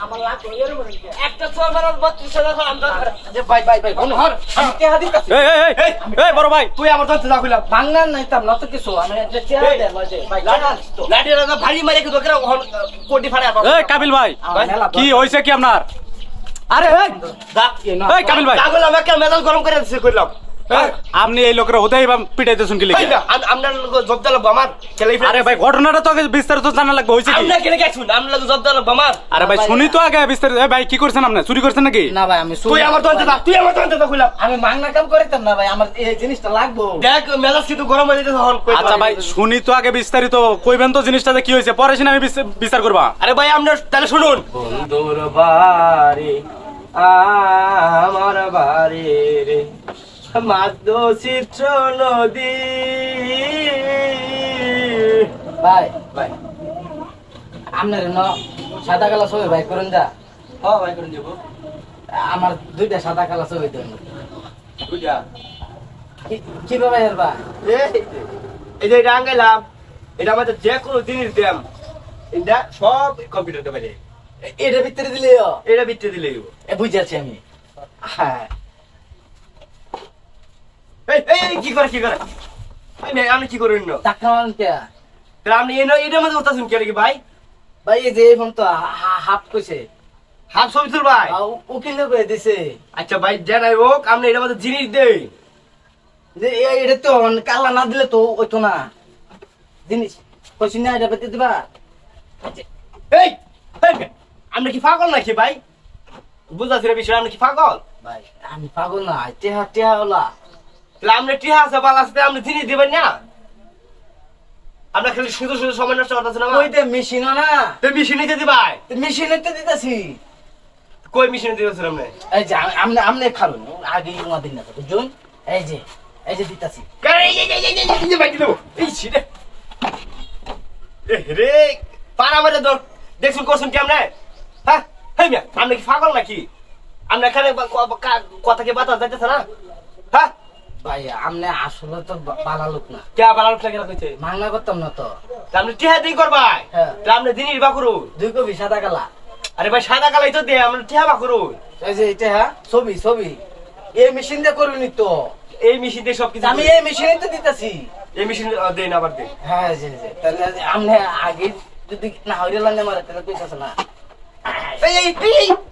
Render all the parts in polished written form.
আমার লাখ একটা চোর মারার 32,000 আমদান যে ভাই কোন হর আমি কে হাদিস এই বড় ভাই তুই আমার কাছে যা কইলা বাংলার নাইতাম না তো কিছু আমি একটা চেহারা দে ভাই লাঠি রাজা ভারী মারে কি দোকরা কোটি ফাড়ে এই কাবিল ভাই কি হইছে কি আপনার আরে এই কাবিল ভাই পাগল আমাকে মেজাজ গরম করে দিছে কইলাম আপনি এই লোকের হতেই পিটাইতেছেন কি লিখে আমরা জব দিলাম আমার আরে ভাই ঘটনাটা তো আগে বিস্তারিত জানা লাগবে হইছে কি আমরা কেন গেছুন আমরা জব দিলাম আমার আরে ভাই শুনি তো আগে বিস্তারিত ভাই কি করছেন আপনি চুরি করছেন নাকি না ভাই আমি তুই আমার তো কইলাম আমি মাংনা কাম করিতাম না ভাই আমার এই জিনিসটা লাগবো দেখ মেজাজ কিন্তু গরম হয়ে যেতে হল আচ্ছা ভাই শুনি তো আগে বিস্তারিত কইবেন তো জিনিসটাতে কি হইছে পরে শুনে আমি বিচার করবা আরে ভাই আমরা তাহলে শুনুন বন্ধুর বাড়ি আমার বাড়ি রে মাদ্য চিত্র নদী ভাই আপনার সাদা কালা ছবি ভাই করুন যা ভাই করে দেবো আমার দুইটা সাদা কালা ছবি দেন বুঝা কি ভাই এর ভাই এই যে এটা আঙ্গাইলাম এটা আমাদের যে কোনো জিনিস দেম এটা সব কম্পিউটারতে পারে এটা ভিতরে দিলেও এটা বিটতে দিলেই বুঝাচ্ছি আমি হ্যাঁ এই কি করে আমি কি করি না টাকা মান কে আপনি এটার মধ্যে উঠতেছেন কে নাকি ভাই ভাই এই যে এই ফোন তো হাফ কইছে হাফ ছবি তুল ভাই উকিল করে দিছে আচ্ছা ভাই জানাই হোক আপনি এটার মধ্যে জিনিস দেই যে এটা তো কালা না দিলে তো ওই তো না জিনিস কইছি না এটা পেতে দিবা এই আপনি কি পাগল নাকি ভাই বুঝাচ্ছি না বিষয় আপনি কি পাগল ভাই আমি পাগল না টেহা ওলা তাহলে আপনি টিহা আছে বাল আসতে আপনি জিনিস দিবেন না আপনার খালি শুধু সময় নষ্ট করতেছেন না ওইটা মেশিন না তো মেশিন নিতে দিবাই মেশিনে তো দিতেছি কই মেশিন দিতেছেন আপনি এই যে আমনে খালুন আগে ইমা দিন না তো বুঝুন এই যে দিতাছি ভাই দিল এই ছিড়ে রে পারা মারে দর দেখুন করছেন কেমন হ্যাঁ হ্যাঁ মিয়া আপনি কি পাগল নাকি আপনি এখানে কথা কি বাতা যাইতেছে না হ্যাঁ ভাই আমনে আসলে তো বালা লোক না কে বালা লোক লাগে কইছে মাংনা করতাম না তো আপনি টিহা দিই করবাই হ্যাঁ। তাহলে আপনি জিনিস বা করুন 2 কপি সাদা কালা আরে ভাই সাদা কালাই তো দে আমরা টিহা বা করুন এই যে এটা হ্যাঁ ছবি এই মেশিন দিয়ে করুনি তো এই মেশিন দিয়ে সবকিছু আমি এই মেশিনে তো দিতাছি এই মেশিন দেন আবার দেন হ্যাঁ জি তাহলে আমনে আগে যদি না হইরে লানে মারে তাহলে কইতাছ না এই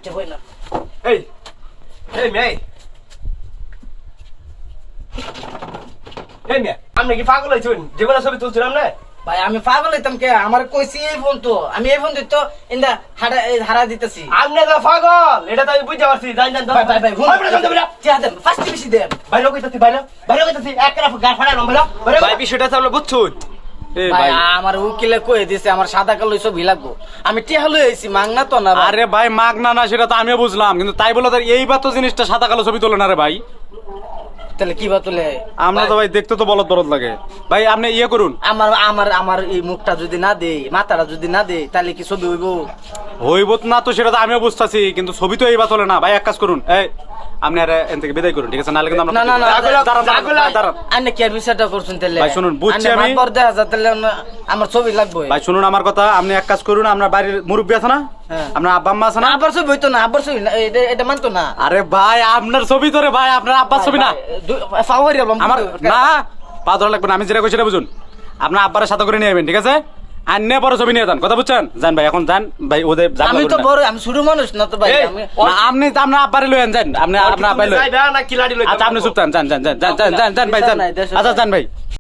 যে কই না এই মেয়ে এই মেয়ে আপনি কি পাগল হয়েছেন জীবনের ছবি তুলছিলাম না ভাই আমি পাগল হইতাম কে আমার কইছি এই ফোন তো আমি এই ফোন দিত ইন্দা হারা দিতেছি আপনি তো পাগল এটা তো আমি বুঝতে পারছি জান ভাই ফার্স্ট বেশি দেন বাইরে কইতাছি বাইরে কইতাছি একরা গার ফাড়া লম্বা ভাই বিষয়টা তো আমরা বুঝছুন ভাই আমার উকিলে কই দিছে আমার সাদা কালো ছবি লাগবো আমি টিহা লই আইছি মাংনা তো না আরে ভাই মাগনা না সেটা তো আমিও বুঝলাম কিন্তু তাই বলে এইবার তো জিনিসটা সাদা কালো ছবি তোলে না রে ভাই তাহলে কি বা তুলে আমরা তো ভাই দেখতে তো বলদ লাগে ভাই আপনি ইয়ে করুন আমার এই মুখটা যদি না দেই মাথাটা যদি না দেই তাহলে কি ছবি হইব না তো সেটা তো আমিও বুঝতাছি কিন্তু ছবি তো এইবার তোলে না ভাই এক কাজ করুন এই আপনি আর এন থেকে বিদায় করুন ঠিক আছে নাহলে কিন্তু আমরা দাঁড়ান আপনি কি আর বিষয়টা করছেন তাহলে ভাই শুনুন বুঝছি আমি দেখা যায় তাহলে আমার ছবি লাগবে ভাই শুনুন আমার কথা আপনি এক কাজ করুন আমরা বাড়ির মুরব্বি আছে না আপনার আব্বা আম্মা আছে না আব্বার ছবি হইতো না আব্বার ছবি এটা মানতো না আরে ভাই আপনার ছবি তো রে ভাই আপনার আব্বার ছবি না আমার না পা ধরা লাগবে না আমি যেটা কই সেটা বুঝুন আপনার আব্বারের সাথে করে নিয়ে যাবেন ঠিক আছে আর নে বড় ছবি নিয়ে যান কথা বুঝছেন যান ভাই এখন যান ভাই ওদের আমি তো বড় আমি ছোট মানুষ না তো ভাই আপনি তো আপনার আব্বারে লইয়েন যান আপনি আপনার আব্বারে লইয়েন না কিলাড়ি লই আচ্ছা আপনি চুপ থাকেন যান ভাই যান আচ্ছা যান ভাই